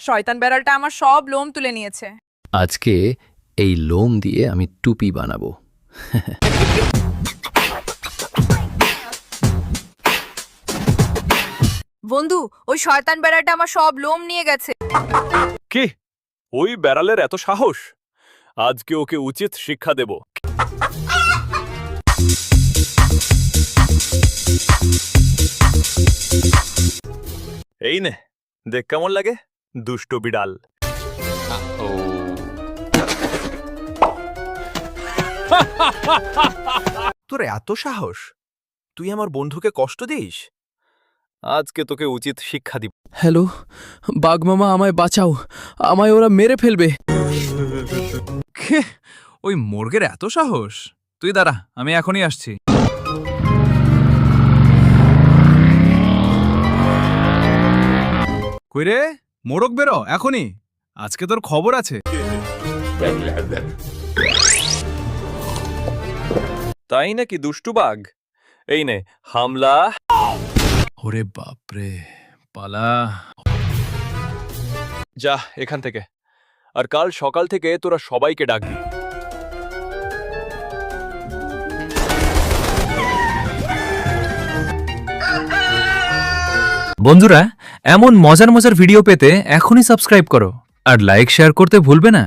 শয়তান বেড়ালটা আমার সব লোম তুলে নিয়েছে। আজকে এই লোম দিয়ে আমি টুপি বানাবো। বন্ধু, ওই শয়তান বেড়ালটা আমার সব লোম নিয়ে গেছে। কি? ওই বেড়ালের এত সাহস? আজকে ওকে উচিত শিক্ষা দেব। এই নে, দেখ কেমন লাগে, দুষ্ট বিড়াল। তোর এত সাহস? তুই আমার বন্ধুকে কষ্ট দিস? আজকে তোকে উচিত শিক্ষা দিব। হ্যালো বাঘ মামা, আমায় বাঁচাও, আমায় ওরা মেরে ফেলবে। ওই মোরগের এত সাহস? তুই দাঁড়া, আমি এখনই আসছি। কই রে, মোরগ বেরো এখনই, আজকে তোর খবর আছে। তাই নাকি দুষ্টু বাঘ? এই নে হামলা। ওরে বাপরে, পালা। যা এখান থেকে, আর কাল সকাল থেকে তোরা সবাইকে ডাকবি। বন্ধুরা, এমন মজার মজার ভিডিও পেতে এখনই সাবস্ক্রাইব করো আর লাইক শেয়ার করতে ভুলবে না।